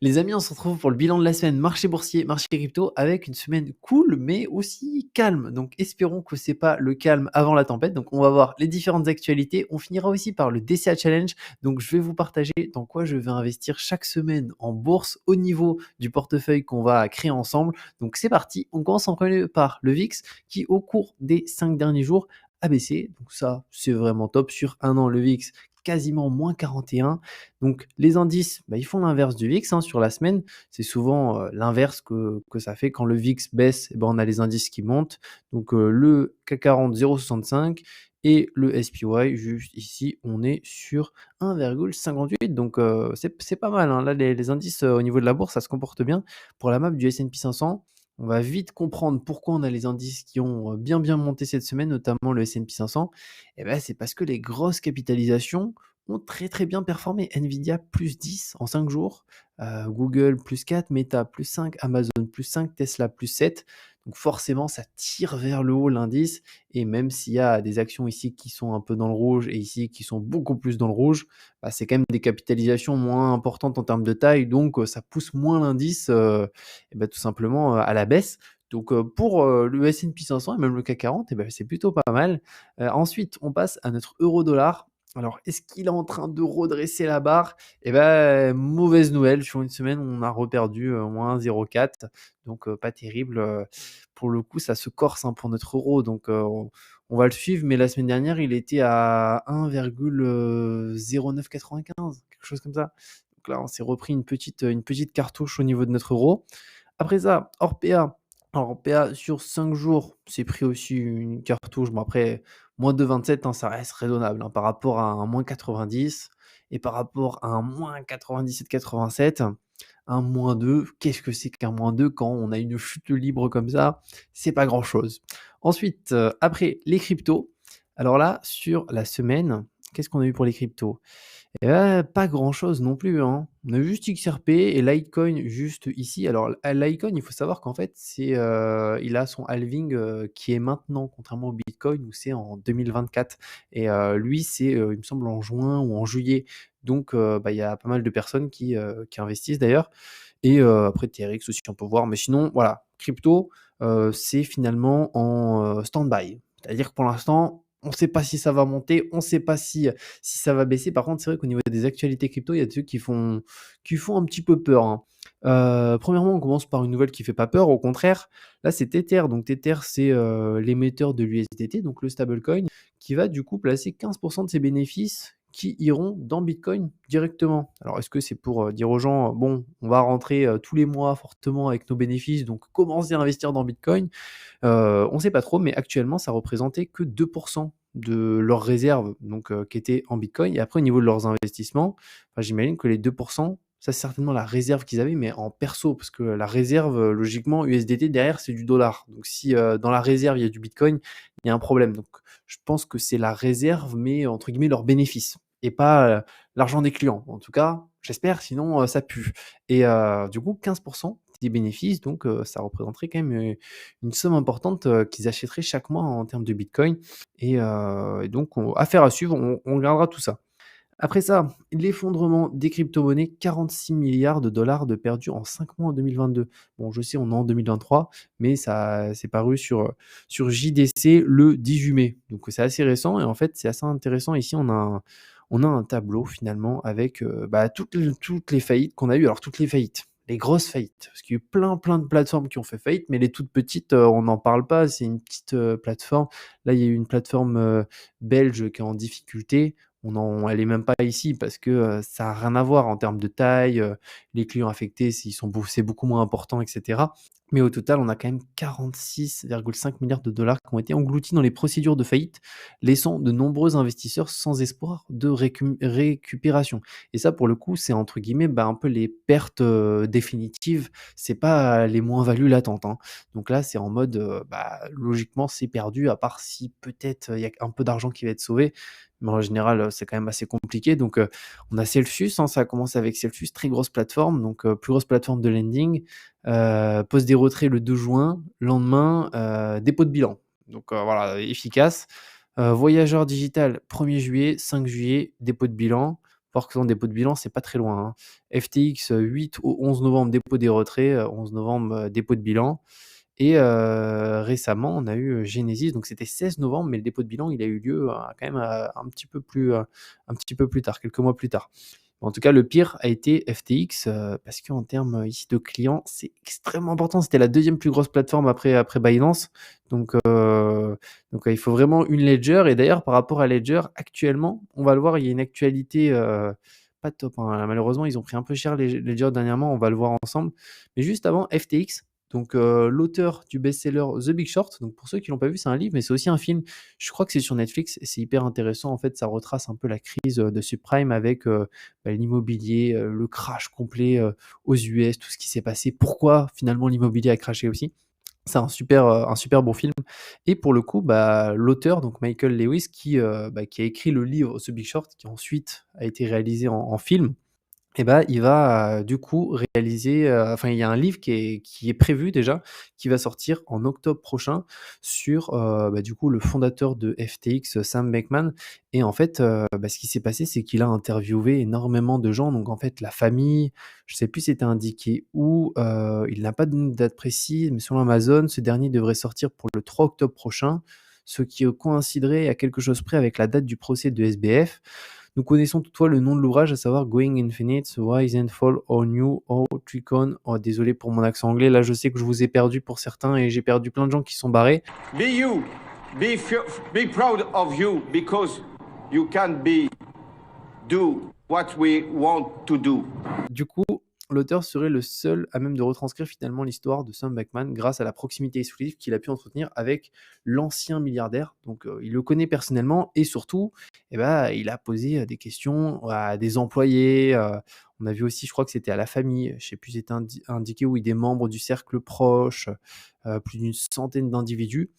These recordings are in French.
Les amis, on se retrouve pour le bilan de la semaine marché boursier, marché crypto avec une semaine cool mais aussi calme. Donc espérons que c'est pas le calme avant la tempête. Donc on va voir les différentes actualités. On finira aussi par le DCA Challenge. Donc je vais vous partager dans quoi je vais investir chaque semaine en bourse au niveau du portefeuille qu'on va créer ensemble. Donc c'est parti. On commence en premier par le VIX qui au cours des 5 derniers jours a baissé. Donc ça, c'est vraiment top. Sur un an, le VIX quasiment moins 41. Donc les indices, ils font l'inverse du VIX, hein, sur la semaine. C'est souvent l'inverse que ça fait. Quand le VIX baisse, on a les indices qui montent. Donc le CAC 40 0,65 et le SPY, juste ici, on est sur 1,58. Donc c'est pas mal, hein. Là, les indices au niveau de la bourse, ça se comporte bien. Pour la map du S&P 500, on va vite comprendre pourquoi on a les indices qui ont bien monté cette semaine, notamment le S&P 500. C'est parce que les grosses capitalisations ont très bien performé. Nvidia plus 10 en 5 jours, Google plus 4, Meta plus 5, Amazon plus 5, Tesla plus 7. Donc forcément, ça tire vers le haut l'indice. Et même s'il y a des actions ici qui sont un peu dans le rouge et ici qui sont beaucoup plus dans le rouge, c'est quand même des capitalisations moins importantes en termes de taille. Donc ça pousse moins l'indice tout simplement à la baisse. Donc pour le S&P 500 et même le CAC 40, c'est plutôt pas mal. Ensuite, on passe à notre euro-dollar. Alors, est-ce qu'il est en train de redresser la barre? Mauvaise nouvelle. Sur une semaine, on a reperdu moins 0,4. Donc, pas terrible. Pour le coup, ça se corse, hein, pour notre euro. Donc, on va le suivre. Mais la semaine dernière, il était à 1,0995, quelque chose comme ça. Donc là, on s'est repris une petite cartouche au niveau de notre euro. Après ça, hors PA. Alors, PA sur 5 jours, c'est pris aussi une cartouche. Bon, après, moins 2,27, hein, ça reste raisonnable, hein, par rapport à un moins 90 et par rapport à un moins 97,87. Un moins 2, qu'est-ce que c'est qu'un moins 2 quand on a une chute libre comme ça? C'est pas grand-chose. Ensuite, après les cryptos. Alors là, sur la semaine, qu'est-ce qu'on a eu pour les cryptos? Pas grand-chose non plus, hein. On a juste XRP et Litecoin juste ici. Alors Litecoin, il faut savoir qu'en fait, il a son halving qui est maintenant, contrairement au Bitcoin où c'est en 2024. Et lui, c'est, il me semble, en juin ou en juillet. Donc, il y a pas mal de personnes qui investissent d'ailleurs. Et après TRX aussi, on peut voir. Mais sinon, voilà, crypto, c'est finalement en stand-by. C'est-à-dire que pour l'instant, on ne sait pas si ça va monter, on ne sait pas si ça va baisser. Par contre, c'est vrai qu'au niveau des actualités crypto, il y a des trucs qui font un petit peu peur, hein. Premièrement, on commence par une nouvelle qui fait pas peur. Au contraire, là, c'est Tether. Donc Tether, c'est l'émetteur de l'USDT, donc le stablecoin, qui va du coup placer 15% de ses bénéfices qui iront dans Bitcoin directement. Alors, est-ce que c'est pour dire aux gens, bon, on va rentrer tous les mois fortement avec nos bénéfices, donc commencez à investir dans Bitcoin? On ne sait pas trop, mais actuellement, ça représentait que 2% de leurs réserves, donc qui étaient en Bitcoin. Et après, au niveau de leurs investissements, j'imagine que les 2%, ça c'est certainement la réserve qu'ils avaient, mais en perso, parce que la réserve, logiquement, USDT derrière, c'est du dollar. Donc si dans la réserve, il y a du Bitcoin, il y a un problème. Donc je pense que c'est la réserve, mais entre guillemets, leur bénéfice, et pas l'argent des clients. En tout cas, j'espère, sinon ça pue. Et du coup, 15% des bénéfices, donc ça représenterait quand même une somme importante qu'ils achèteraient chaque mois en termes de Bitcoin. Et donc, affaire à suivre, on regardera tout ça. Après ça, l'effondrement des crypto-monnaies, 46 milliards de dollars de perdus en 5 mois en 2022. Bon, je sais, on est en 2023, mais ça c'est paru sur JDC le 18 mai. Donc c'est assez récent et en fait, c'est assez intéressant. Ici, on a un tableau finalement avec toutes les faillites qu'on a eues. Alors, toutes les faillites, les grosses faillites, parce qu'il y a eu plein de plateformes qui ont fait faillite, mais les toutes petites, on n'en parle pas. C'est une petite plateforme. Là, il y a eu une plateforme belge qui est en difficulté. Elle est même pas ici parce que ça a rien à voir en termes de taille, les clients affectés, c'est beaucoup moins important, etc. Mais au total, on a quand même 46,5 milliards de dollars qui ont été engloutis dans les procédures de faillite, laissant de nombreux investisseurs sans espoir de récupération. Et ça, pour le coup, c'est entre guillemets un peu les pertes définitives. C'est pas les moins-values latentes, hein. Donc là, c'est en mode, logiquement, c'est perdu, à part si peut-être il y a un peu d'argent qui va être sauvé. Mais en général, c'est quand même assez compliqué. Donc, on a Celsius, hein, ça a commencé avec Celsius, très grosse plateforme, donc plus grosse plateforme de lending. Pose des retraits le 2 juin, lendemain, dépôt de bilan. Donc efficace. Voyageur digital, 1er juillet, 5 juillet, dépôt de bilan. voir que son dépôt de bilan, c'est pas très loin, hein. FTX, 8 au 11 novembre, dépôt des retraits, 11 novembre, dépôt de bilan. Et récemment, on a eu, Genesis, donc c'était 16 novembre, mais le dépôt de bilan, il a eu lieu, quand même, un petit peu plus tard, quelques mois plus tard. En tout cas, le pire a été FTX, parce qu'en termes, ici de clients, c'est extrêmement important. C'était la deuxième plus grosse plateforme après Binance. Donc il faut vraiment une ledger. Et d'ailleurs, par rapport à Ledger, actuellement, on va le voir, il y a une actualité, pas top, hein. Malheureusement, ils ont pris un peu cher les Ledger dernièrement, on va le voir ensemble. Mais juste avant, FTX, donc l'auteur du best-seller The Big Short, donc pour ceux qui l'ont pas vu, c'est un livre, mais c'est aussi un film. Je crois que c'est sur Netflix et c'est hyper intéressant. En fait, ça retrace un peu la crise, de subprime avec, l'immobilier, le crash complet, aux US, tout ce qui s'est passé. Pourquoi finalement l'immobilier a crashé aussi? C'est un super bon film. Et pour le coup, l'auteur, donc Michael Lewis, qui a écrit le livre The Big Short, qui ensuite a été réalisé en film, et il va, du coup réaliser, enfin il y a un livre qui est prévu déjà, qui va sortir en octobre prochain sur, du coup le fondateur de FTX, Sam Bankman. Et en fait, ce qui s'est passé, c'est qu'il a interviewé énormément de gens, donc en fait la famille, je sais plus si c'était indiqué où, il n'a pas donné de date précise, mais selon Amazon, ce dernier devrait sortir pour le 3 octobre prochain, ce qui, coïnciderait à quelque chose près avec la date du procès de SBF. Nous connaissons toutefois le nom de l'ouvrage, à savoir Going Infinite, Rise and Fall or New or Tricon. Oh, désolé pour mon accent anglais, là je sais que je vous ai perdu pour certains et j'ai perdu plein de gens qui sont barrés. Be you. Be proud of you because you can do what we want to do. Du coup, l'auteur serait le seul à même de retranscrire finalement l'histoire de Sam Bankman grâce à la proximité exclusive qu'il a pu entretenir avec l'ancien milliardaire. Donc il le connaît personnellement et surtout, il a posé, des questions à des employés, on a vu aussi, je crois que c'était à la famille, je sais plus, c'était indiqué, oui, des membres du cercle proche, plus d'une centaine d'individus.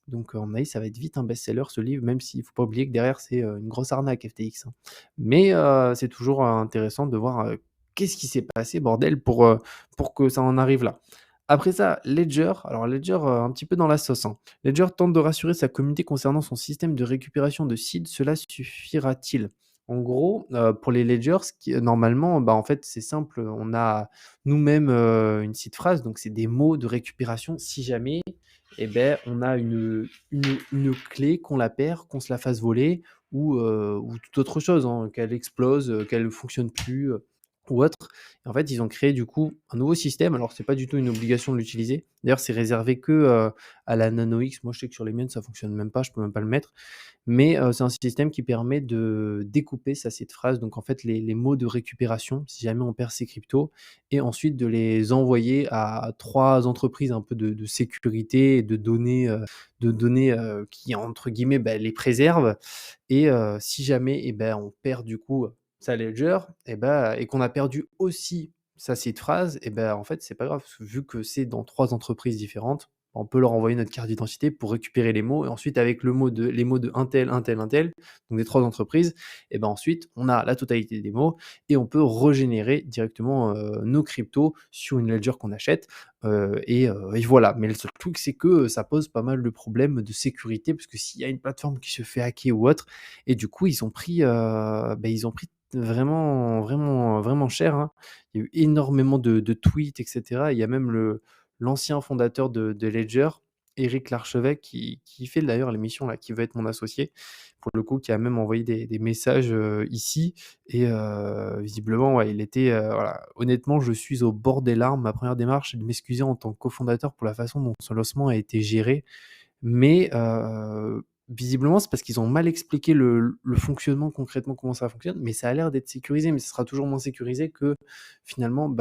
Donc, à mon avis, ça va être vite un best-seller ce livre, même s'il ne faut pas oublier que derrière, c'est, une grosse arnaque FTX, hein. Mais, c'est toujours, intéressant de voir, qu'est-ce qui s'est passé bordel pour que ça en arrive là? Après ça, Ledger, alors Ledger, un petit peu dans la sauce, hein. Ledger tente de rassurer sa communauté concernant son système de récupération de seed, cela suffira-t-il? En gros, pour les Ledgers, ce qui normalement, en fait, c'est simple, on a nous-mêmes, une seed phrase, donc c'est des mots de récupération si jamais, on a une clé, qu'on la perd, qu'on se la fasse voler ou toute autre chose, hein, qu'elle explose, qu'elle ne fonctionne plus, ou autre. Et en fait, ils ont créé du coup un nouveau système. Alors, c'est pas du tout une obligation de l'utiliser. D'ailleurs, c'est réservé que, à la Nano X. Moi, je sais que sur les miennes, ça fonctionne même pas, je peux même pas le mettre. Mais, c'est un système qui permet de découper sa seed phrase, donc en fait les mots de récupération, si jamais on perd ses cryptos, et ensuite de les envoyer à 3 entreprises un peu de sécurité et de données, qui entre guillemets, les préservent. Et si jamais, on perd du coup sa ledger, et qu'on a perdu aussi sa seed phrase, en fait, c'est pas grave, parce que vu que c'est dans 3 entreprises différentes, on peut leur envoyer notre carte d'identité pour récupérer les mots. Et ensuite, avec les mots de un tel, donc des 3 entreprises, ensuite, on a la totalité des mots et on peut régénérer directement, nos cryptos sur une ledger qu'on achète, et voilà. Mais le seul truc, c'est que, ça pose pas mal de problèmes de sécurité, parce que s'il y a une plateforme qui se fait hacker ou autre, et du coup, ils ont pris vraiment, vraiment, vraiment cher, hein. Il y a eu énormément de tweets et cetera. Il y a même l'ancien fondateur de Ledger, Éric Larchevêque, qui fait d'ailleurs l'émission là, qui veut être mon associé, pour le coup, qui a même envoyé des messages, ici. Et visiblement, ouais, il était, voilà. Honnêtement, je suis au bord des larmes. Ma première démarche, c'est de m'excuser en tant que cofondateur pour la façon dont ce lancement a été géré. Mais visiblement, c'est parce qu'ils ont mal expliqué le fonctionnement concrètement, comment ça fonctionne, mais ça a l'air d'être sécurisé, mais ce sera toujours moins sécurisé que finalement,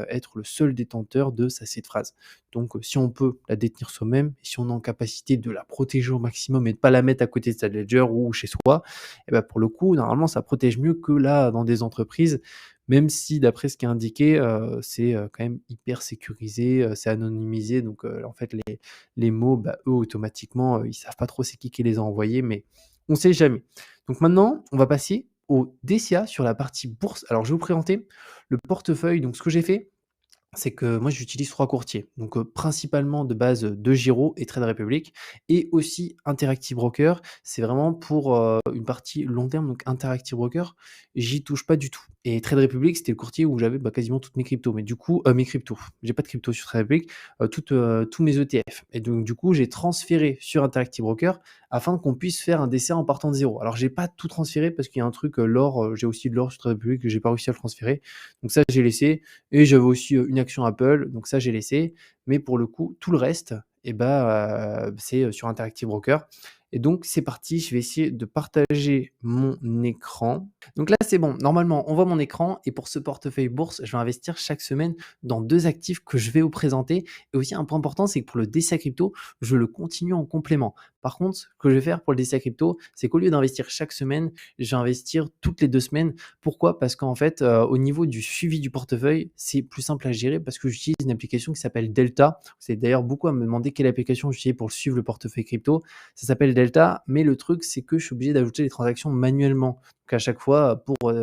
être le seul détenteur de sa seed phrase. Donc si on peut la détenir soi-même, et si on est en capacité de la protéger au maximum et de pas la mettre à côté de sa ledger ou chez soi, pour le coup, normalement, ça protège mieux que là, dans des entreprises, même si d'après ce qui est indiqué, c'est, quand même hyper sécurisé, c'est anonymisé. Donc en fait, les mots, eux, automatiquement, ils savent pas trop c'est qui les a envoyés, mais on sait jamais. Donc maintenant, on va passer au DCA sur la partie bourse. Alors, je vais vous présenter le portefeuille. Donc, ce que j'ai fait, c'est que moi j'utilise 3 courtiers. Donc, principalement de base, DeGiro et Trade Republic et aussi Interactive Broker. C'est vraiment pour, une partie long terme, donc Interactive Broker, j'y touche pas du tout et Trade Republic, c'était le courtier où j'avais, quasiment toutes mes cryptos. Mais du coup, mes cryptos, j'ai pas de cryptos sur Trade Republic, tous mes ETF et donc du coup, j'ai transféré sur Interactive Broker afin qu'on puisse faire un DCA en partant de 0. Alors j'ai pas tout transféré parce qu'il y a un truc, l'or, j'ai aussi de l'or sur Trade Republic que j'ai pas réussi à le transférer. Donc ça, j'ai laissé et j'avais aussi, une action Apple, donc ça j'ai laissé. Mais pour le coup, tout le reste et c'est, sur Interactive Broker et donc c'est parti, je vais essayer de partager mon écran. Donc là, c'est bon, normalement, on voit mon écran et pour ce portefeuille bourse, je vais investir chaque semaine dans 2 actifs que je vais vous présenter et aussi un point important, c'est que pour le DCA crypto, je le continue en complément. Par contre, ce que je vais faire pour le DCA crypto, c'est qu'au lieu d'investir chaque semaine, je vais investir toutes les 2 semaines. Pourquoi? Parce qu'en fait, au niveau du suivi du portefeuille, c'est plus simple à gérer parce que j'utilise une application qui s'appelle Delta. C'est d'ailleurs beaucoup à me demander quelle application j'utilise pour suivre le portefeuille crypto. Ça s'appelle Delta, mais le truc, c'est que je suis obligé d'ajouter les transactions manuellement. Donc à chaque fois, pour,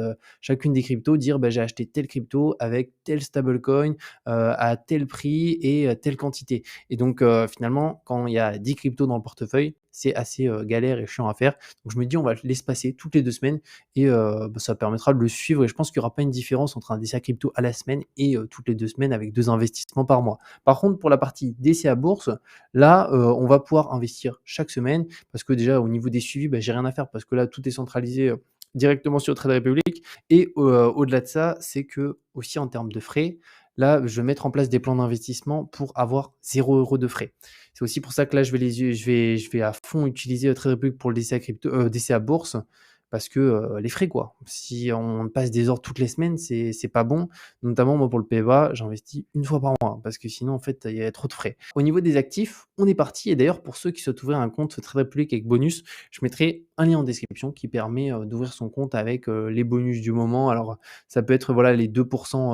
chacune des cryptos, dire: «J'ai acheté telle crypto avec tel stablecoin, à tel prix et telle quantité» et donc finalement, quand il y a 10 cryptos dans le portefeuille, c'est assez, galère et chiant à faire. Donc je me dis: «On va l'espacer toutes les 2 semaines» et ça permettra de le suivre et je pense qu'il y aura pas une différence entre un DCA crypto à la semaine et toutes les 2 semaines avec 2 investissements par mois. Par contre, pour la partie DCA bourse, là, on va pouvoir investir chaque semaine parce que déjà au niveau des suivis, j'ai rien à faire parce que là, tout est centralisé, directement sur Trade Republic et au-delà de ça, c'est que aussi en termes de frais, là, je vais mettre en place des plans d'investissement pour avoir 0 € de frais. C'est aussi pour ça que là, je vais à fond utiliser, Trade Republic pour le DCA crypto, DCA bourse parce que, les frais quoi. Si on passe des heures toutes les semaines, c'est pas bon. Notamment moi pour le PEVA, j'investis une fois par mois parce que sinon en fait, il y a trop de frais. Au niveau des actifs, on est parti et d'ailleurs pour ceux qui souhaitent ouvrir un compte Trade Republic avec bonus, je mettrai un lien en description qui permet, d'ouvrir son compte avec, les bonus du moment. Alors, ça peut être voilà les 2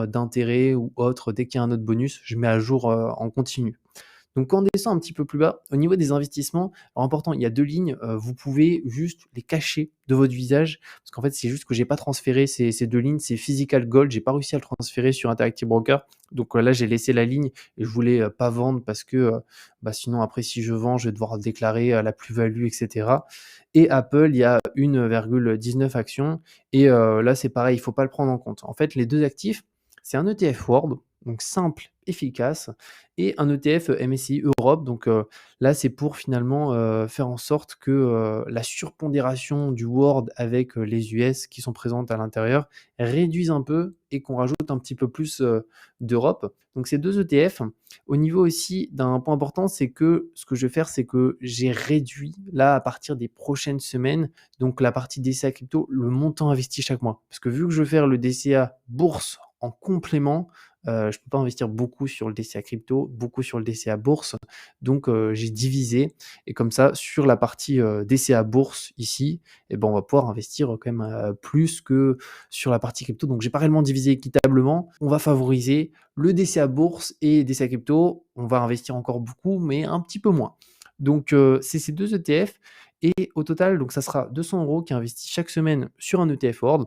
d'intérêt ou autre. Dès qu'il y a un autre bonus, je mets à jour, en continu. Donc quand on descend un petit peu plus bas, au niveau des investissements, alors important, il y a 2 lignes, vous pouvez juste les cacher de votre visage parce qu'en fait, c'est juste que j'ai pas transféré ces 2 lignes, c'est Physical Gold, j'ai pas réussi à le transférer sur Interactive Broker. Donc, là, j'ai laissé la ligne et je voulais, pas vendre parce que, sinon après si je vends, je vais devoir déclarer, la plus-value et cetera et Apple, il y a 1,19 actions et là, c'est pareil, il faut pas le prendre en compte. En fait, les 2 actifs, c'est un ETF World, donc simple, efficace et un ETF MSCI Europe. Donc là, c'est pour finalement faire en sorte que la surpondération du World avec les US qui sont présentes à l'intérieur réduise un peu et qu'on rajoute un petit peu plus d'Europe. Donc ces 2 ETF. Au niveau aussi d'un point important, c'est que ce que je vais faire, c'est que j'ai réduit là à partir des prochaines semaines, donc la partie DCA crypto, le montant investi chaque mois. Parce que vu que je veux faire le DCA bourse en complément, je peux pas investir beaucoup sur le DCA crypto, beaucoup sur le DCA bourse. Donc j'ai divisé et comme ça sur la partie, DCA bourse ici on va pouvoir investir, quand même, plus que sur la partie crypto. Donc j'ai pas réellement divisé équitablement. On va favoriser le DCA bourse et DCA crypto. On va investir encore beaucoup, mais un petit peu moins. Donc c'est ces 2 ETF et au total, donc ça sera 200 € qui est investi chaque semaine sur un ETF World.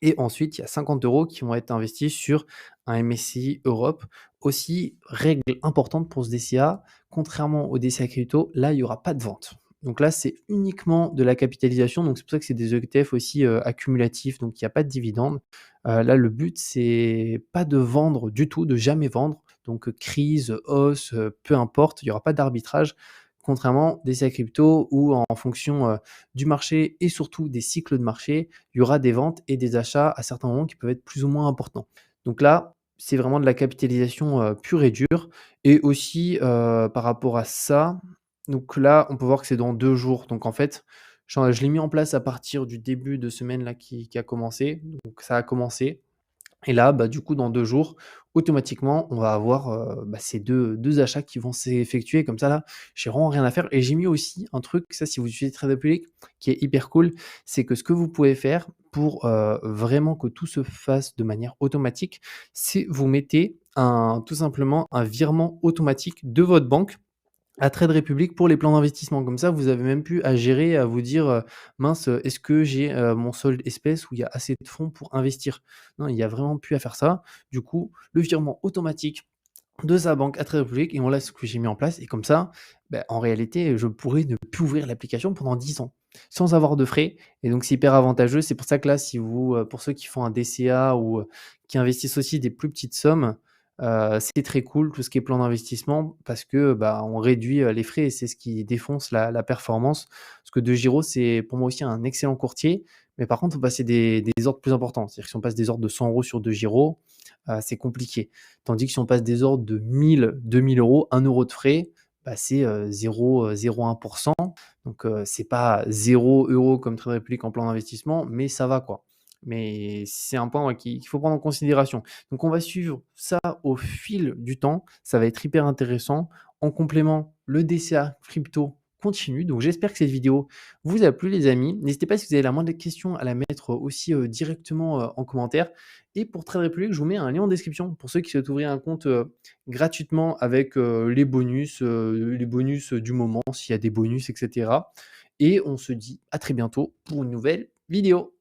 Et ensuite, il y a 50 € qui vont être investis sur un MSCI Europe. Aussi, règle importante pour ce DCA, contrairement au DCA crypto, là, il n'y aura pas de vente. Donc là, c'est uniquement de la capitalisation. Donc c'est pour ça que c'est des ETF aussi accumulatifs, donc il n'y a pas de dividende. Là, le but, c'est pas de vendre du tout, de jamais vendre. Donc crise, hausse, peu importe, il n'y aura pas d'arbitrage. Contrairement des DCA crypto où en fonction du marché et surtout des cycles de marché, il y aura des ventes et des achats à certains moments qui peuvent être plus ou moins importants. Donc là, c'est vraiment de la capitalisation pure et dure. Et aussi par rapport à ça, donc là, on peut voir que c'est dans 2 jours. Donc en fait, je l'ai mis en place à partir du début de semaine là qui a commencé. Donc ça a commencé. Et là, du coup, dans 2 jours, automatiquement, on va avoir, ces deux achats qui vont s'effectuer comme ça là, j'ai vraiment rien à faire et j'ai mis aussi un truc, ça si vous utilisez Trade Republic, qui est hyper cool, c'est que ce que vous pouvez faire pour, vraiment que tout se fasse de manière automatique, c'est vous mettez tout simplement un virement automatique de votre banque à Trade Republic pour les plans d'investissement. Comme ça, vous avez même plus à gérer, à vous dire, «Mince, est-ce que j'ai, mon solde espèce où il y a assez de fonds pour investir?» Non, il y a vraiment plus à faire ça. Du coup, le virement automatique de sa banque à Trade Republic et voilà ce que j'ai mis en place et comme ça, en réalité, je pourrais ne plus ouvrir l'application pendant 10 ans, sans avoir de frais et donc c'est hyper avantageux. C'est pour ça que là, si vous, pour ceux qui font un DCA ou, qui investissent aussi des plus petites sommes, c'est très cool tout ce qui est plan d'investissement parce que, on réduit, les frais et c'est ce qui défonce la performance. Parce que DeGiro, c'est pour moi aussi un excellent courtier, mais par contre, il faut passer des ordres plus importants. C'est-à-dire que si on passe des ordres de 100 € sur DeGiro, c'est compliqué. Tandis que si on passe des ordres de 1 000-2 000 €, 1 € de frais, c'est 0,01%. Donc, c'est pas 0 € comme Trade Republic en plan d'investissement, mais ça va quoi. Mais c'est un point ouais, qu'il faut prendre en considération. Donc, on va suivre ça au fil du temps. Ça va être hyper intéressant. En complément, le DCA crypto continue. Donc, j'espère que cette vidéo vous a plu, les amis. N'hésitez pas si vous avez la moindre question à la mettre aussi directement en commentaire. Et pour Trade Republic, je vous mets un lien en description pour ceux qui souhaitent ouvrir un compte gratuitement avec les bonus du moment, s'il y a des bonus, etc. Et on se dit à très bientôt pour une nouvelle vidéo.